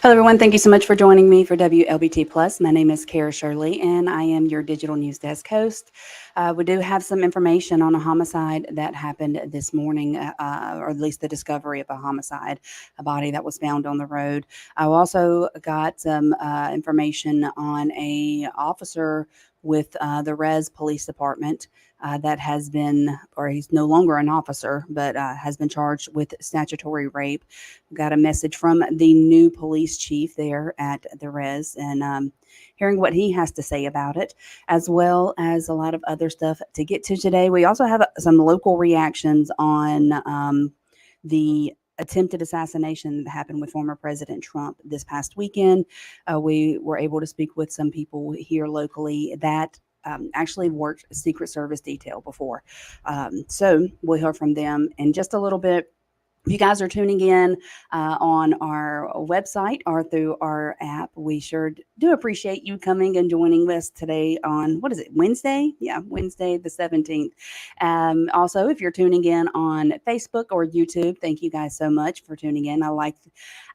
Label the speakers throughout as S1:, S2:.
S1: Hello, everyone. Thank you so much for joining me for WLBT Plus. My name is Kara Shirley, and I am your digital news desk host. We do have some information on a homicide that happened this morning, or at least the discovery of a homicide, a body that was found on the road. I also got some information on a officer with the Rez Police Department that has been, or he's no longer an officer, but has been charged with statutory rape. Got a message from the new police chief there at the Rez, and hearing what he has to say about it, as well as a lot of other stuff to get to today. We also have some local reactions on the attempted assassination that happened with former President Trump this past weekend. We were able to speak with some people here locally that actually worked Secret Service detail before. So we'll hear from them in just a little bit. If you guys are tuning in on our website or through our app, we sure do appreciate you coming and joining us today on, what is it, Wednesday? Yeah, Wednesday the 17th. Also, if you're tuning in on Facebook or YouTube, thank you guys so much for tuning in.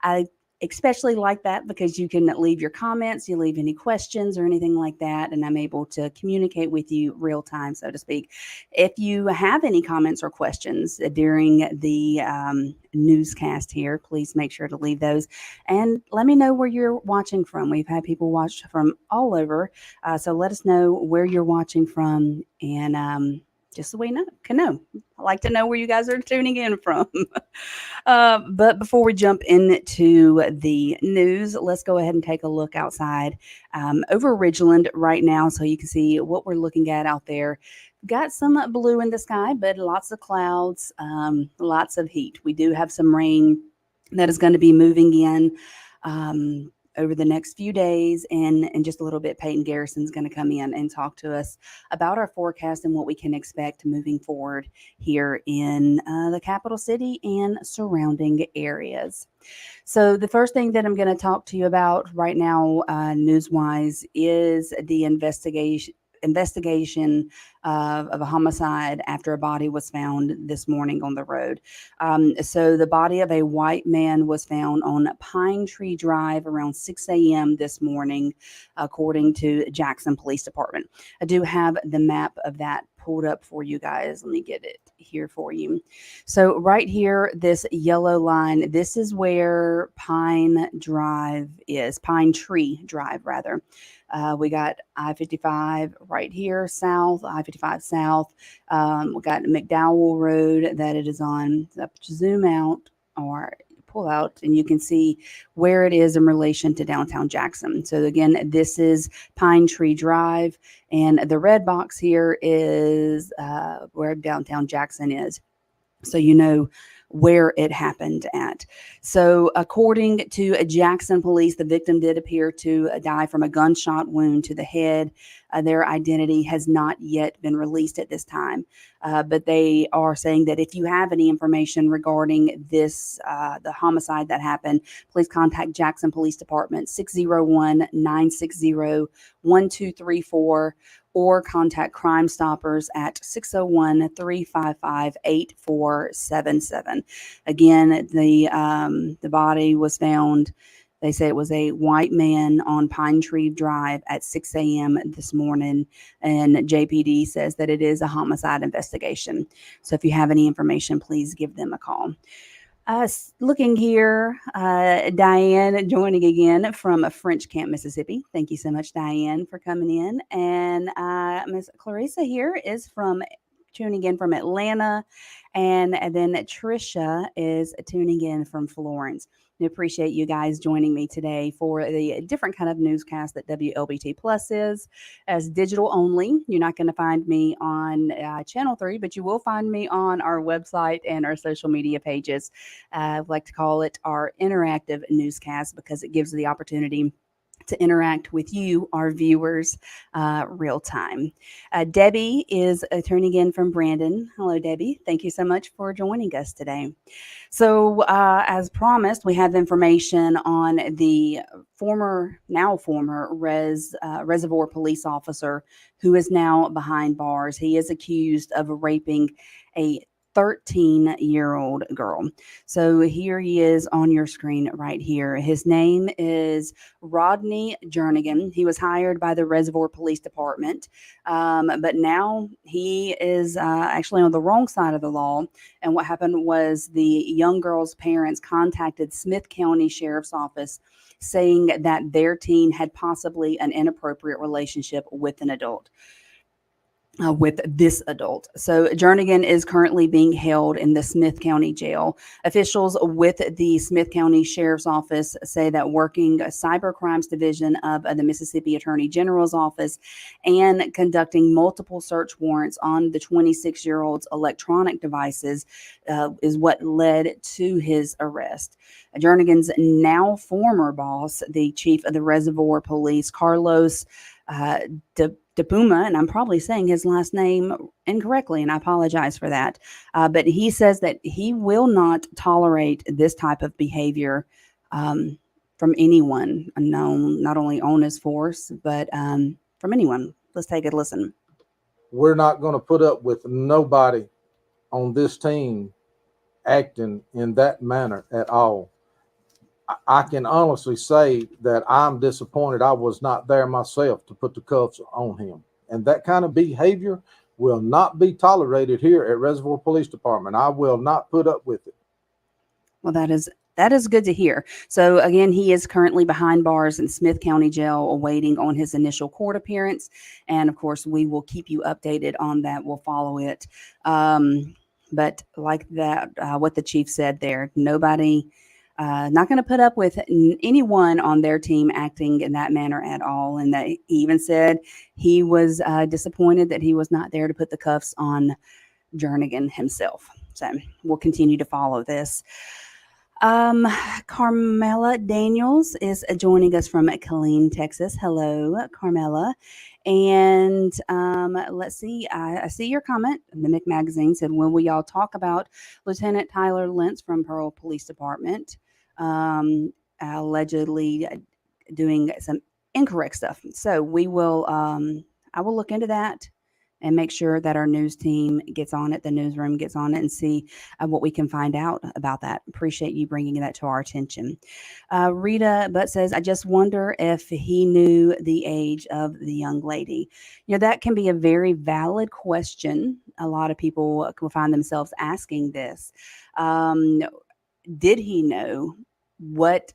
S1: I especially like that because you can leave your comments, you leave any questions or anything like that, and I'm able to communicate with you real time, so to speak. If you have any comments or questions during the newscast here, please make sure to leave those and let me know where you're watching from. We've had people watch from all over, so let us know where you're watching from, and just so we can know. I like to know where you guys are tuning in from. But before we jump into the news, let's go ahead and take a look outside over Ridgeland right now so you can see what we're looking at out there. Got some blue in the sky, but lots of clouds, lots of heat. We do have some rain that is going to be moving in over the next few days, and in just a little bit, Peyton Garrison's going to come in and talk to us about our forecast and what we can expect moving forward here in the capital city and surrounding areas. So the first thing that I'm going to talk to you about right now, news-wise, is the investigation of a homicide after a body was found this morning on the road. So the body of a white man was found on Pine Tree Drive around 6 a.m. this morning, according to Jackson Police Department. I do have the map of that pulled up for you guys. Let me get it here for you. So right here, this yellow line, this is where Pine Tree Drive rather. We got I-55 right here, south, I-55 south. We got McDowell Road that it is on. Zoom out or pull out, and you can see where it is in relation to downtown Jackson. So again, this is Pine Tree Drive, and the red box here is where downtown Jackson is. So you know where it happened at. So, according to Jackson police, the victim did appear to die from a gunshot wound to the head. Their identity has not yet been released at this time, but they are saying that if you have any information regarding this, the homicide that happened, please contact Jackson Police Department 601-960-1234 or contact Crime Stoppers at 601-355-8477. Again, the body was found. They say it was a white man on Pine Tree Drive at 6 a.m. this morning, and JPD says that it is a homicide investigation. So if you have any information, please give them a call. Looking here, Diane joining again from French Camp, Mississippi. Thank you so much, Diane, for coming in. And Miss Clarissa here is tuning in from Atlanta. And then Trisha is tuning in from Florence. We appreciate you guys joining me today for the different kind of newscast that WLBT Plus is. As digital only, you're not going to find me on Channel 3, but you will find me on our website and our social media pages. I like to call it our interactive newscast because it gives the opportunity to interact with you, our viewers, real time. Debbie is tuning in from Brandon. Hello, Debbie. Thank you so much for joining us today. So, as promised, we have information on the now former Reservoir police officer who is now behind bars. He is accused of raping a 13-year-old girl. So here he is on your screen right here. His name is Rodney Jernigan. He was hired by the Reservoir Police Department, but now he is actually on the wrong side of the law. And what happened was the young girl's parents contacted Smith County Sheriff's Office saying that their teen had possibly an inappropriate relationship with an adult. With this adult. So Jernigan is currently being held in the Smith County Jail. Officials with the Smith County Sheriff's Office say that working Cyber Crimes Division of the Mississippi Attorney General's Office and conducting multiple search warrants on the 26-year-old's electronic devices is what led to his arrest. Jernigan's now former boss, the chief of the Reservoir Police, Carlos DePuma, and I'm probably saying his last name incorrectly, and I apologize for that. But he says that he will not tolerate this type of behavior from anyone known, not only on his force, but from anyone. Let's take a listen.
S2: We're not going to put up with nobody on this team acting in that manner at all. I can honestly say that I'm disappointed I was not there myself to put the cuffs on him. And that kind of behavior will not be tolerated here at Reservoir Police Department. I will not put up with it.
S1: Well, that is good to hear. So again, he is currently behind bars in Smith County Jail awaiting on his initial court appearance. And of course, we will keep you updated on that. We'll follow it. But like that, what the chief said there, nobody... not going to put up with anyone on their team acting in that manner at all. And that he even said he was disappointed that he was not there to put the cuffs on Jernigan himself. So we'll continue to follow this. Carmela Daniels is joining us from Killeen, Texas. Hello, Carmela. And let's see, I see your comment. Mimic Magazine said, when will y'all talk about Lieutenant Tyler Lentz from Pearl Police Department allegedly doing some incorrect stuff? So we will, I will look into that and make sure that our news team gets on it, the newsroom gets on it, and see what we can find out about that. Appreciate you bringing that to our attention. Rita Butt says, I just wonder if he knew the age of the young lady. You know, that can be a very valid question. A lot of people will find themselves asking this. Did he know? What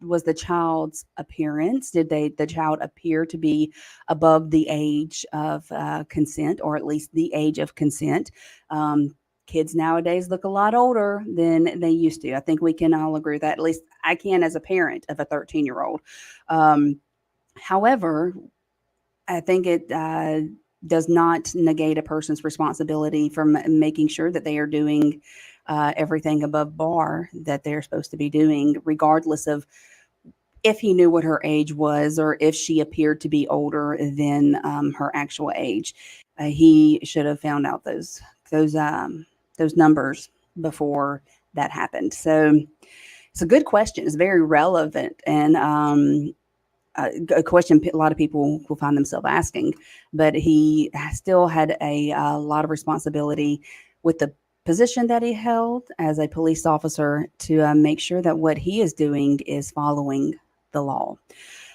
S1: was the child's appearance? Did the child appear to be above the age of consent, or at least the age of consent? Kids nowadays look a lot older than they used to. I think we can all agree with that. At least I can as a parent of a 13-year-old. However, I think it does not negate a person's responsibility for making sure that they are doing everything above bar that they're supposed to be doing, regardless of if he knew what her age was or if she appeared to be older than her actual age. He should have found out those those numbers before that happened. So it's a good question. It's very relevant and a question a lot of people will find themselves asking. But he still had a lot of responsibility with the position that he held as a police officer to make sure that what he is doing is following the law.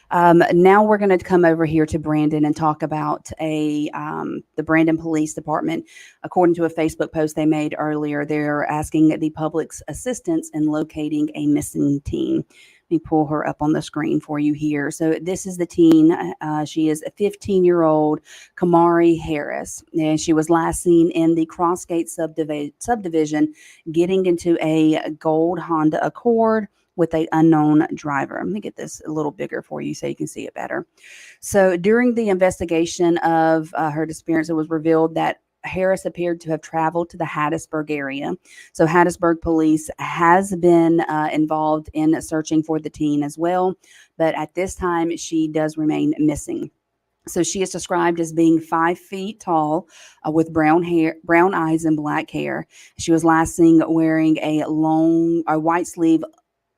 S1: Now we're going to come over here to Brandon and talk about the Brandon Police Department. According to a Facebook post they made earlier, they're asking the public's assistance in locating a missing teen. Let me pull her up on the screen for you here. So this is the teen. She is a 15-year-old Kamari Harris, and she was last seen in the Crossgate subdivision getting into a gold Honda Accord with an unknown driver. Let me get this a little bigger for you so you can see it better. So during the investigation of her disappearance, it was revealed that Harris appeared to have traveled to the Hattiesburg area. So Hattiesburg police has been involved in searching for the teen as well, but at this time she does remain missing. So she is described as being 5 feet tall, with brown hair, brown eyes, and black hair. She was last seen wearing a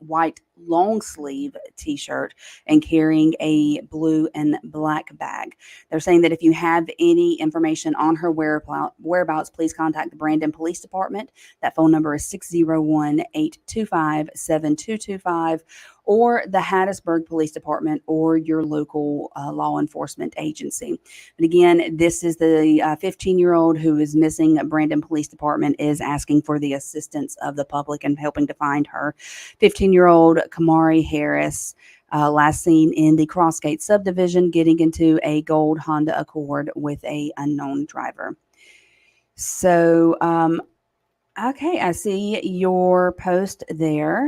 S1: white long sleeve t-shirt and carrying a blue and black bag. They're saying that if you have any information on her whereabouts, please contact the Brandon Police Department. That phone number is 601-825-7225, or the Hattiesburg Police Department, or your local law enforcement agency. But again, this is the 15-year-old who is missing. Brandon Police Department is asking for the assistance of the public and helping to find her. 15-year-old Kamari Harris, last seen in the Crossgate subdivision getting into a gold Honda Accord with a unknown driver. So, okay, I see your post there.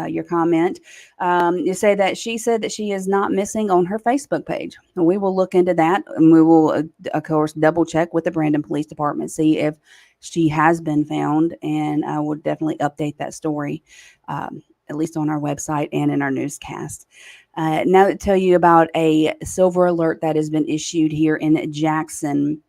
S1: Your comment. You say that she said that she is not missing on her Facebook page. We will look into that, and we will, of course, double check with the Brandon Police Department, see if she has been found, and I will definitely update that story, at least on our website and in our newscast. Now to tell you about a silver alert that has been issued here in Jackson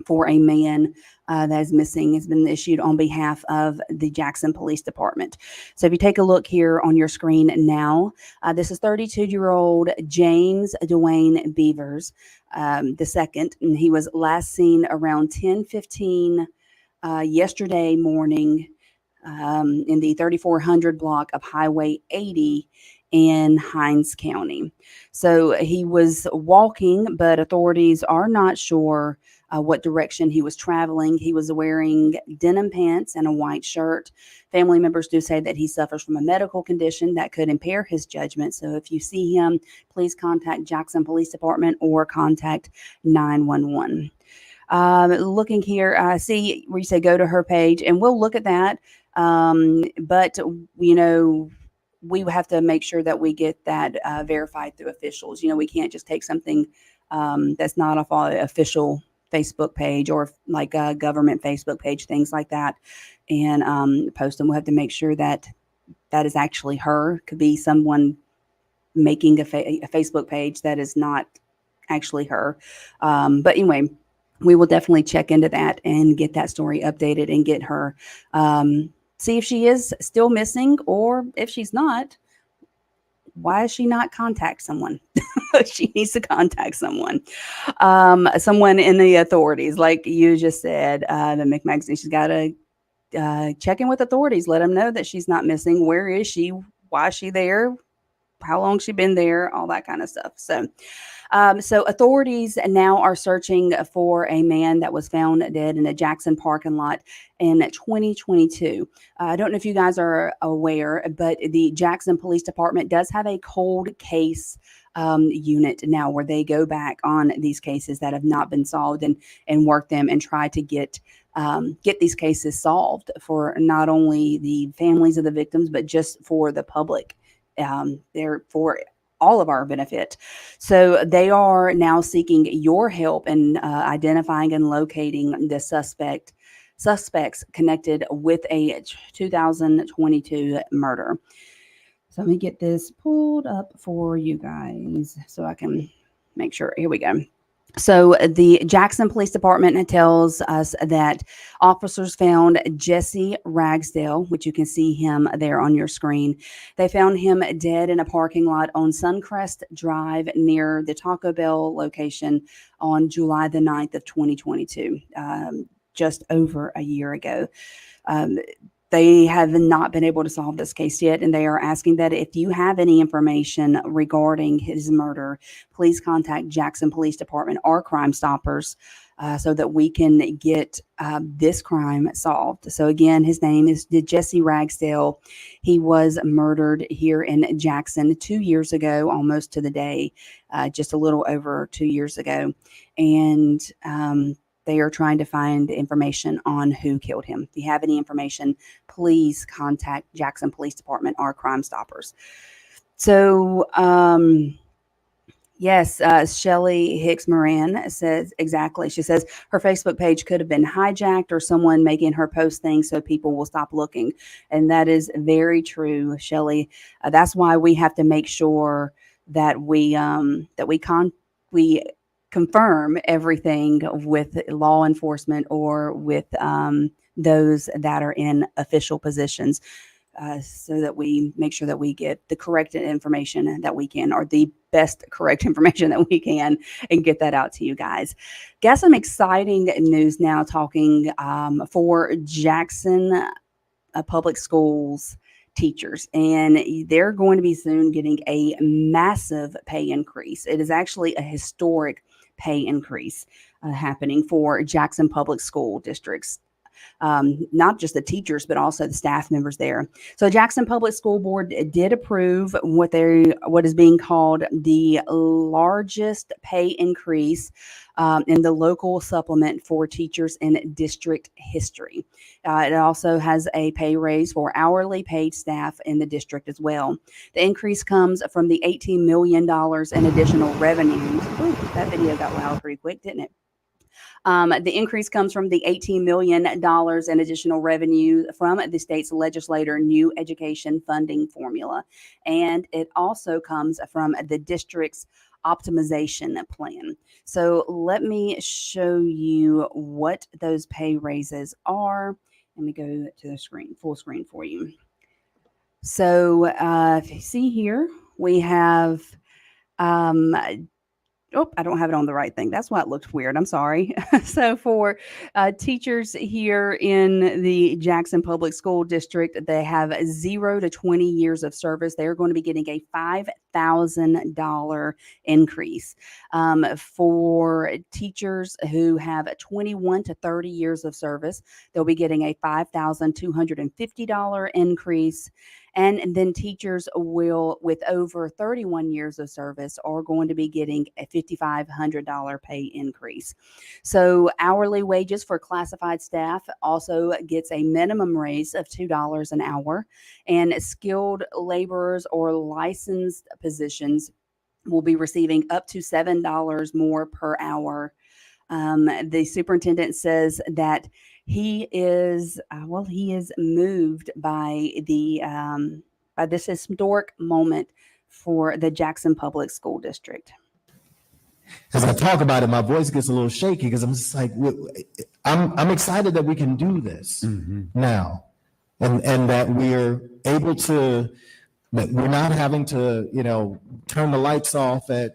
S1: for a man that is missing. Has been issued on behalf of the Jackson Police Department. So if you take a look here on your screen now, this is 32-year-old James Dwayne Beavers II, and he was last seen around 10:15 yesterday morning in the 3400 block of Highway 80 in Hinds County. So he was walking, but authorities are not sure what direction he was traveling. He was wearing denim pants and a white shirt. Family members do say that he suffers from a medical condition that could impair his judgment. So if you see him, please contact Jackson Police Department or contact 911. Looking here, I see where you say go to her page, and we'll look at that. But we have to make sure that we get that verified through officials. We can't just take something that's not off our official Facebook page or like a government Facebook page, things like that, and post them. We'll have to make sure that that is actually her. Could be someone making a Facebook page that is not actually her. But anyway, we will definitely check into that and get that story updated and get her, see if she is still missing, or if she's not, why is she not contact someone? She needs to contact someone in the authorities. Like you just said, the McMagazine, she's got to check in with authorities, let them know that she's not missing. Where is she? Why is she there? How long she been there? All that kind of stuff. So authorities now are searching for a man that was found dead in a Jackson parking lot in 2022. I don't know if you guys are aware, but the Jackson Police Department does have a cold case unit now, where they go back on these cases that have not been solved and work them and try to get these cases solved for not only the families of the victims, but just for the public. They're for all of our benefit. So they are now seeking your help in identifying and locating the suspect. suspects connected with a 2022 murder. So let me get this pulled up for you guys so I can make sure. Here we go. So the Jackson Police Department tells us that officers found Jesse Ragsdale, which you can see him there on your screen. They found him dead in a parking lot on Suncrest Drive near the Taco Bell location on July the 9th of 2022, just over a year ago. They have not been able to solve this case yet, and they are asking that if you have any information regarding his murder, please contact Jackson Police Department or Crime Stoppers so that we can get this crime solved. So again, his name is Jesse Ragsdale. He was murdered here in Jackson 2 years ago, almost to the day, just a little over 2 years ago. And they are trying to find information on who killed him. If you have any information, please contact Jackson Police Department or Crime Stoppers. So, yes, Shelly Hicks Moran says exactly. She says her Facebook page could have been hijacked or someone making her post things so people will stop looking. And that is very true, Shelly. That's why we have to make sure that we confirm everything with law enforcement or with those that are in official positions so that we make sure that we get the correct information that we can, or the best correct information that we can, and get that out to you guys. Got some exciting news now talking for Jackson Public Schools teachers, and they're going to be soon getting a massive pay increase. It is actually a historic pay increase happening for Jackson Public School districts. Not just the teachers, but also the staff members there. So Jackson Public School Board did approve what is being called the largest pay increase in the local supplement for teachers in district history. It also has a pay raise for hourly paid staff in the district as well. The increase comes from the $18 million in additional revenues. Ooh, that video got loud pretty quick, didn't it? The increase comes from the $18 million in additional revenue from the state's legislator new education funding formula. And it also comes from the district's optimization plan. So let me show you what those pay raises are. Let me go to the screen, full screen for you. So if you see here, we have I don't have it on the right thing. That's why it looked weird. I'm sorry. So for teachers here in the Jackson Public School District, they have 0 to 20 years of service. They're going to be getting a $5,000 increase. For teachers who have 21 to 30 years of service, they'll be getting a $5,250 increase. And then teachers with over 31 years of service are going to be getting a $5,500 pay increase. So hourly wages for classified staff also gets a minimum raise of $2 an hour, and skilled laborers or licensed positions will be receiving up to $7 more per hour. The superintendent says that he is moved by this historic moment for the Jackson Public School District.
S3: As I talk about it, my voice gets a little shaky because I'm just like, I'm excited that we can do this now, and that we're able to. That we're not having to, turn the lights off at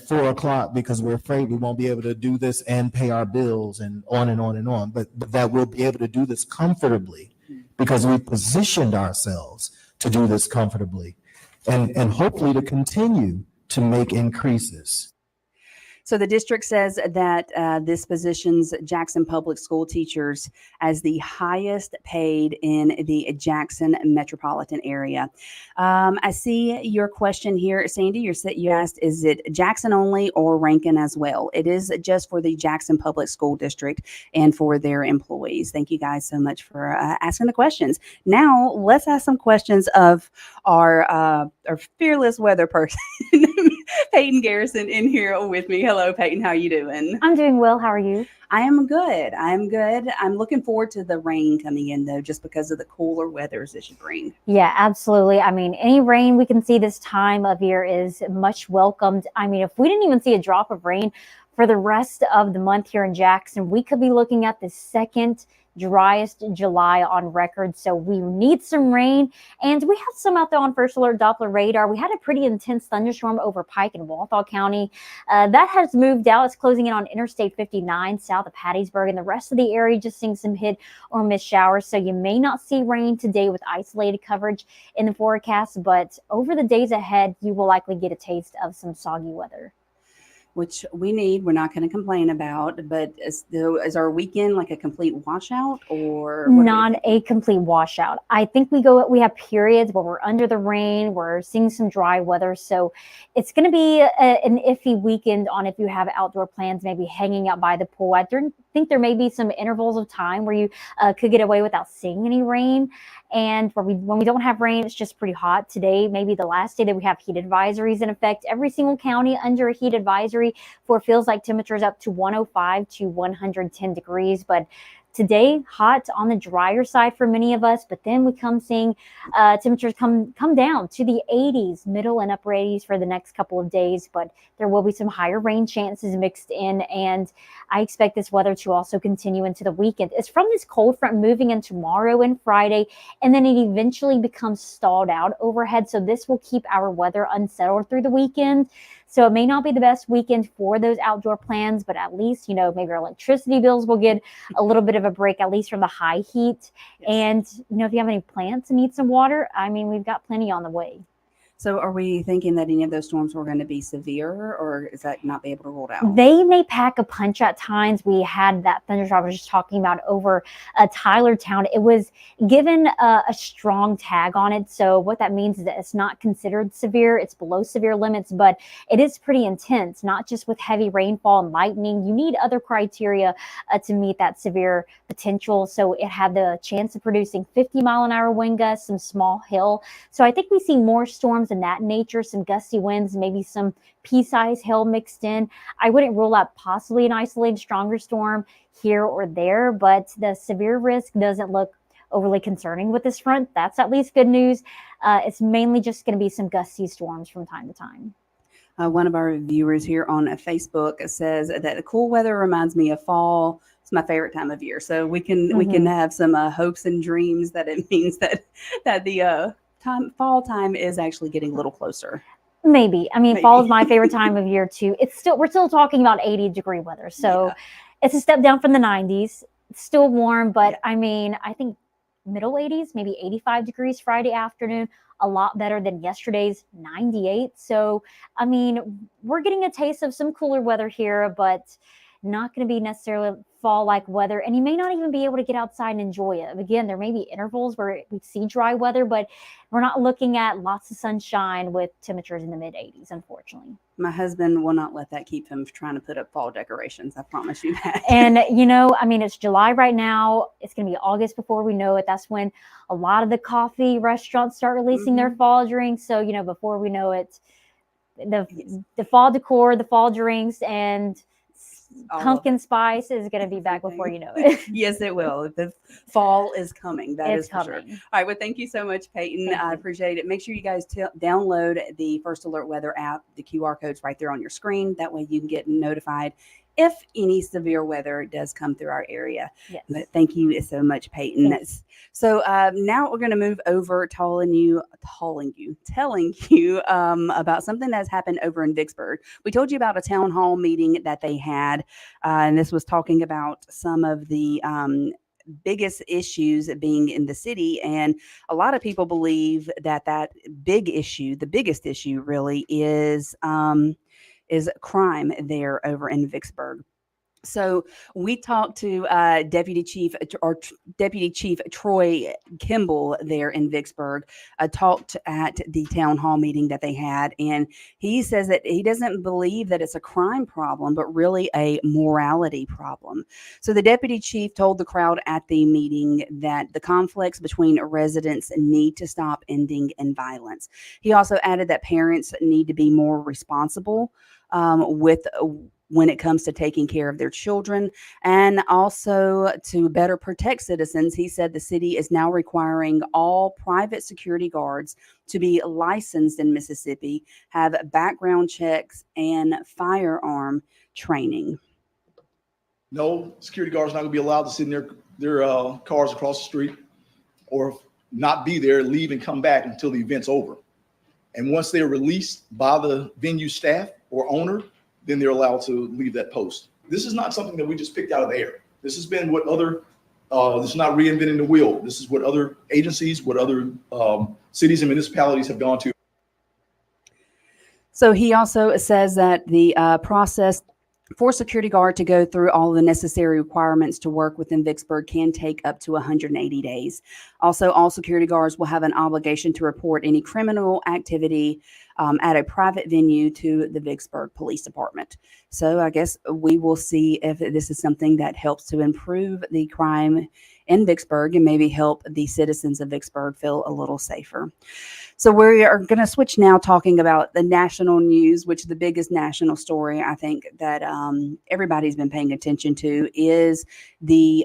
S3: 4 o'clock because we're afraid we won't be able to do this and pay our bills and on and on and on. But that we'll be able to do this comfortably because we positioned ourselves to do this comfortably, and hopefully to continue to make increases.
S1: So the district says that this positions Jackson Public School teachers as the highest paid in the Jackson metropolitan area. I see your question here, Sandy. You asked, is it Jackson only or Rankin as well? It is just for the Jackson Public School District and for their employees. Thank you guys so much for asking the questions. Now let's ask some questions of our fearless weather person. Peyton Garrison in here with me. Hello, Peyton. How you doing?
S4: I'm doing well. How are you?
S1: I am good. I'm good. I'm looking forward to the rain coming in, though, just because of the cooler weathers it should bring.
S4: Yeah, absolutely. I mean, any rain we can see this time of year is much welcomed. I mean, if we didn't even see a drop of rain for the rest of the month here in Jackson, we could be looking at the second driest July on record. So we need some rain, and we have some out there on first alert Doppler radar. We had a pretty intense thunderstorm over Pike and Walthall County. That has moved out. It's closing in on Interstate 59 south of Hattiesburg, and the rest of the area just seeing some hit or miss showers. So you may not see rain today with isolated coverage in the forecast, but over the days ahead, you will likely get a taste of some soggy weather.
S1: Which we need. We're not going to complain about, but is our weekend like a complete washout, or
S4: not a complete washout? I think we have periods where we're under the rain, we're seeing some dry weather, so it's going to be an iffy weekend on if you have outdoor plans, maybe hanging out by the pool. I think there may be some intervals of time where you could get away without seeing any rain. And when we don't have rain, it's just pretty hot. Today, maybe the last day that we have heat advisories in effect. Every single county under a heat advisory for feels like temperatures up to 105 to 110 degrees. But today, hot on the drier side for many of us, but then we come seeing temperatures come down to the 80s, middle and upper 80s for the next couple of days, but there will be some higher rain chances mixed in, and I expect this weather to also continue into the weekend. It's from this cold front moving in tomorrow and Friday, and then it eventually becomes stalled out overhead, so this will keep our weather unsettled through the weekend. So it may not be the best weekend for those outdoor plans, but at least, maybe our electricity bills will get a little bit of a break, at least from the high heat.
S1: Yes.
S4: And, if you have any plants and need some water, I mean, we've got plenty on the way.
S1: So are we thinking that any of those storms were going to be severe, or is that not be able to rule out?
S4: They may pack a punch at times. We had that thunderstorm I was just talking about over Tylertown. It was given a strong tag on it. So what that means is that it's not considered severe. It's below severe limits, but it is pretty intense, not just with heavy rainfall and lightning. You need other criteria to meet that severe potential. So it had the chance of producing 50-mile-an-hour wind gusts, some small hail. So I think we see more storms in that nature, some gusty winds, maybe some pea-sized hail mixed in. I wouldn't rule out possibly an isolated stronger storm here or there, but the severe risk doesn't look overly concerning with this front. That's at least good news. It's mainly just going to be some gusty storms from time to time.
S1: One of our viewers here on Facebook says that the cool weather reminds me of fall. It's my favorite time of year. So we can have some hopes and dreams that it means that the fall time is actually getting a little closer.
S4: Maybe. I mean, fall is my favorite time of year too. We're still talking about 80-degree weather. So It's a step down from the 90s. It's still warm, but I mean, I think middle 80s, maybe 85 degrees Friday afternoon, a lot better than yesterday's 98. So, I mean, we're getting a taste of some cooler weather here, but not going to be necessarily fall-like weather, and you may not even be able to get outside and enjoy it. Again, there may be intervals where we see dry weather, but we're not looking at lots of sunshine with temperatures in the mid-80s, unfortunately.
S1: My husband will not let that keep him trying to put up fall decorations. I promise you that.
S4: And, I mean, it's July right now. It's going to be August before we know it. That's when a lot of the coffee restaurants start releasing their fall drinks. So, before we know it, the fall decor, the fall drinks, and pumpkin spice is going to be back before you know it.
S1: Yes, it will. The fall is coming. That is
S4: coming.
S1: For sure. All right. Well, thank you so much, Peyton. I appreciate it. Make sure you guys download the First Alert Weather app. The QR code's right there on your screen. That way you can get notified if any severe weather does come through our area.
S4: Yes.
S1: But thank you so much, Peyton. So now we're going to move over telling you about something that's happened over in Vicksburg. We told you about a town hall meeting that they had, and this was talking about some of the biggest issues being in the city. And a lot of people believe that the biggest issue really is crime there over in Vicksburg. So we talked to Deputy Chief Troy Kimball there in Vicksburg. Talked at the town hall meeting that they had, and he says that he doesn't believe that it's a crime problem, but really a morality problem. So the deputy chief told the crowd at the meeting that the conflicts between residents need to stop, ending in violence. He also added that parents need to be more responsible with when it comes to taking care of their children, and also to better protect citizens. He said the city is now requiring all private security guards to be licensed in Mississippi, have background checks, and firearm training.
S5: No, security guards are not going to be allowed to sit in their cars across the street or not be there, leave and come back until the event's over. And once they're released by the venue staff or owner, then they're allowed to leave that post. This is not something that we just picked out of the air. This has been what other, this is not reinventing the wheel. This is what other agencies, what other cities and municipalities have gone to.
S1: So he also says that the process for security guard to go through all the necessary requirements to work within Vicksburg can take up to 180 days. Also, all security guards will have an obligation to report any criminal activity at a private venue to the Vicksburg Police Department. So I guess we will see if this is something that helps to improve the crime in Vicksburg and maybe help the citizens of Vicksburg feel a little safer. So we are going to switch now, talking about the national news, which is the biggest national story I think that everybody's been paying attention to, is the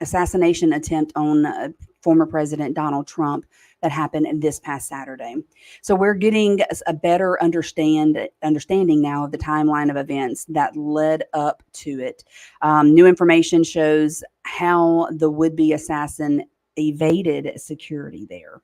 S1: assassination attempt on former President Donald Trump that happened this past Saturday. So we're getting a better understanding now of the timeline of events that led up to it. New information shows how the would-be assassin evaded security there.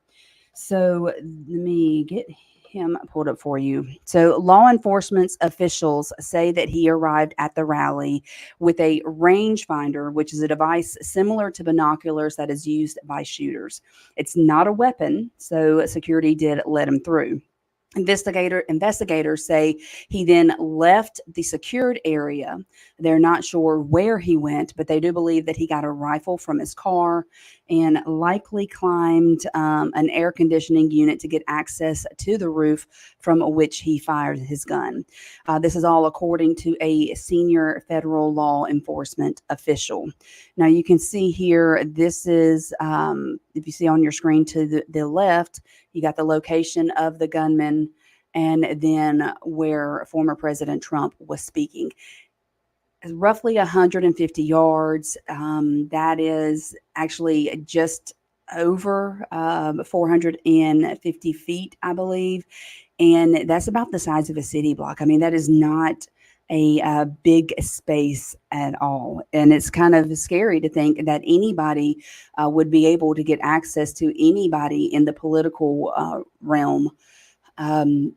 S1: So let me get him pulled up for you. So law enforcement officials say that he arrived at the rally with a rangefinder, which is a device similar to binoculars that is used by shooters. It's not a weapon, so security did let him through. Investigators say he then left the secured area. They're not sure where he went, but they do believe that he got a rifle from his car and likely climbed an air conditioning unit to get access to the roof from which he fired his gun. This is all according to a senior federal law enforcement official. Now you can see here, this is, if you see on your screen to the left, you got the location of the gunman and then where former President Trump was speaking. Roughly 150 yards. That is actually just over 450 feet, I believe. And that's about the size of a city block. I mean, that is not a big space at all. And it's kind of scary to think that anybody would be able to get access to anybody in the political realm and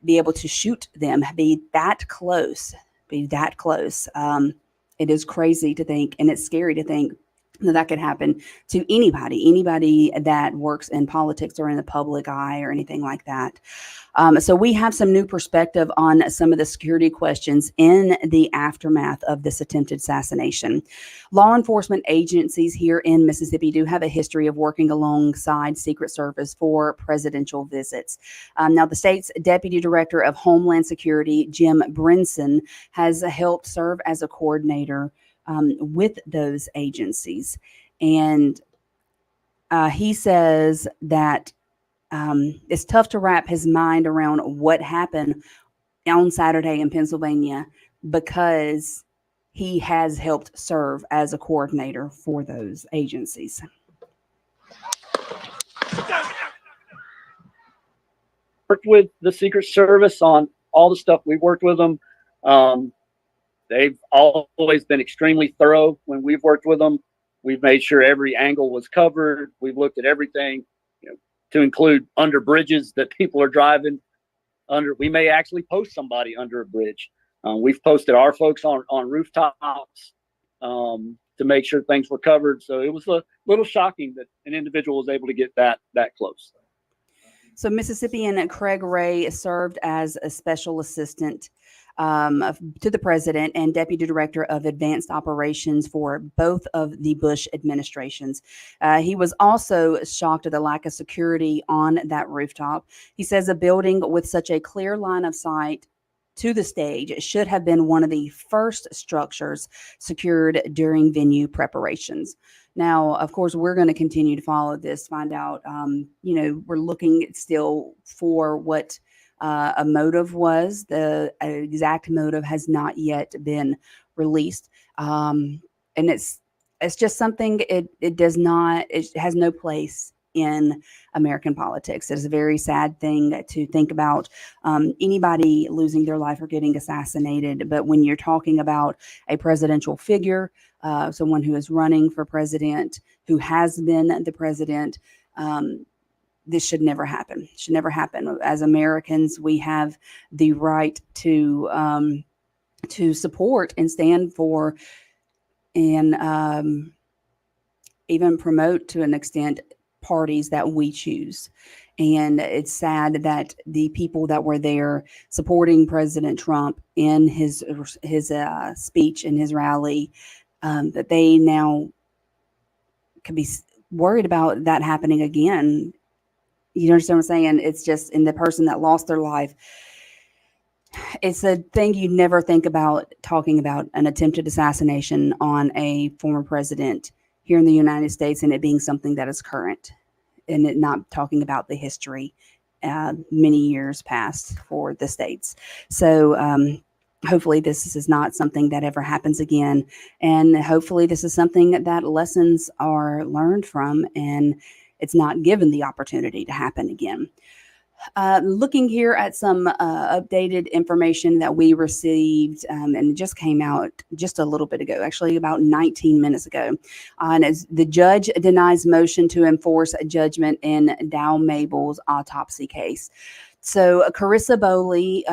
S1: be able to shoot them, be that close. It is crazy to think, and it's scary to think that could happen to anybody that works in politics or in the public eye or anything like that. So we have some new perspective on some of the security questions in the aftermath of this attempted assassination. Law enforcement agencies here in Mississippi do have a history of working alongside Secret Service for presidential visits. Now, the state's Deputy Director of Homeland Security, Jim Brinson, has helped serve as a coordinator with those agencies. And he says that it's tough to wrap his mind around what happened on Saturday in Pennsylvania, because he has helped serve as a coordinator for those agencies.
S6: Worked with the Secret Service on all the stuff. We worked with them. They've always been extremely thorough when we've worked with them. We've made sure every angle was covered. We've looked at everything, to include under bridges that people are driving under. We may actually post somebody under a bridge. We've posted our folks on rooftops to make sure things were covered. So it was a little shocking that an individual was able to get that close.
S1: So Mississippian Craig Ray served as a special assistant to the president and deputy director of advanced operations for both of the Bush administrations. He was also shocked at the lack of security on that rooftop. He says a building with such a clear line of sight to the stage should have been one of the first structures secured during venue preparations. Now, of course, we're going to continue to follow this, find out, we're looking still for what a motive was. The exact motive has not yet been released. And it's just something, it has no place in American politics. It is a very sad thing to think about, anybody losing their life or getting assassinated. But when you're talking about a presidential figure, someone who is running for president, who has been the president, this should never happen. Should never happen. As Americans, we have the right to support and stand for and even promote to an extent parties that we choose. And it's sad that the people that were there supporting President Trump in his speech and his rally, that they now could be worried about that happening again. You understand what I'm saying? It's just in the person that lost their life. It's a thing you never think about talking about an attempted assassination on a former president here in the United States, and it being something that is current, and it not talking about the history many years past for the states. So hopefully this is not something that ever happens again. And hopefully this is something that lessons are learned from, and it's not given the opportunity to happen again. Looking here at some updated information that we received, and it just came out just a little bit ago, actually about 19 minutes ago, as the judge denies motion to enforce a judgment in Dow Mabel's autopsy case. So Carissa Bowley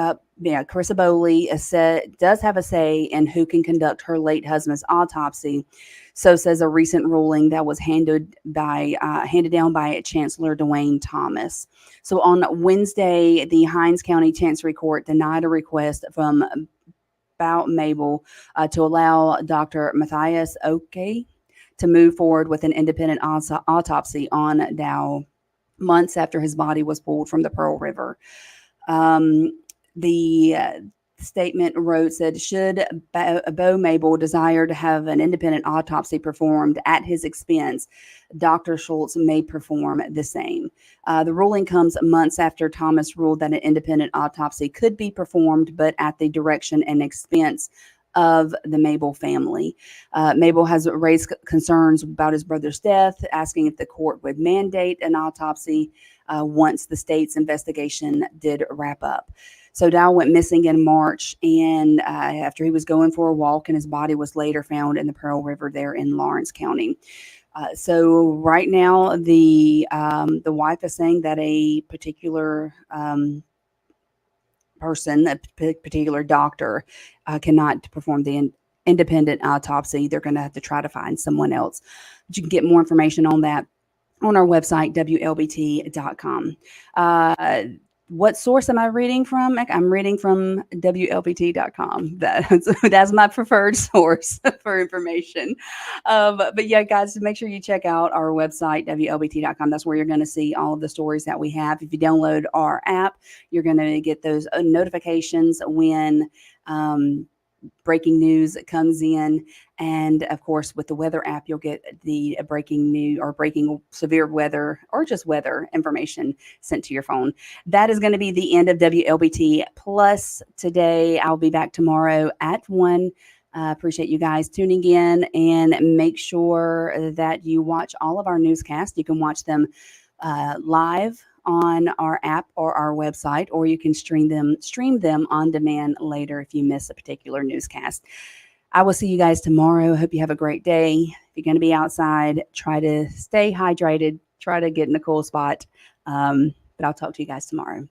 S1: does have a say in who can conduct her late husband's autopsy. So says a recent ruling that was handed down by Chancellor Dwayne Thomas. So on Wednesday, the Hinds County Chancery Court denied a request from Bout Mabel to allow Dr. Matthias Oke to move forward with an independent autopsy on Dow months after his body was pulled from the Pearl River. The statement said, should Bo Mabel desire to have an independent autopsy performed at his expense, Dr. Schultz may perform the same. The ruling comes months after Thomas ruled that an independent autopsy could be performed, but at the direction and expense of the Mabel family. Mabel has raised concerns about his brother's death, asking if the court would mandate an autopsy once the state's investigation did wrap up. So Dow went missing in March, and after he was going for a walk, and his body was later found in the Pearl River there in Lawrence County. So right now, the wife is saying that a particular person, a particular doctor, cannot perform the independent autopsy. They're going to have to try to find someone else. But you can get more information on that on our website, wlbt.com. What source am I reading from? I'm reading from wlbt.com. That's my preferred source for information. But yeah, guys, make sure you check out our website, wlbt.com. That's where you're going to see all of the stories that we have. If you download our app, you're going to get those notifications when breaking news comes in. And of course, with the weather app, you'll get the breaking news or breaking severe weather or just weather information sent to your phone. That is going to be the end of WLBT Plus today. I'll be back tomorrow at 1. Appreciate you guys tuning in, and make sure that you watch all of our newscasts. You can watch them live on our app or our website, or you can stream them on demand later if you miss a particular newscast. I will see you guys tomorrow. Hope you have a great day. If you're going to be outside, try to stay hydrated, try to get in a cool spot. But I'll talk to you guys tomorrow.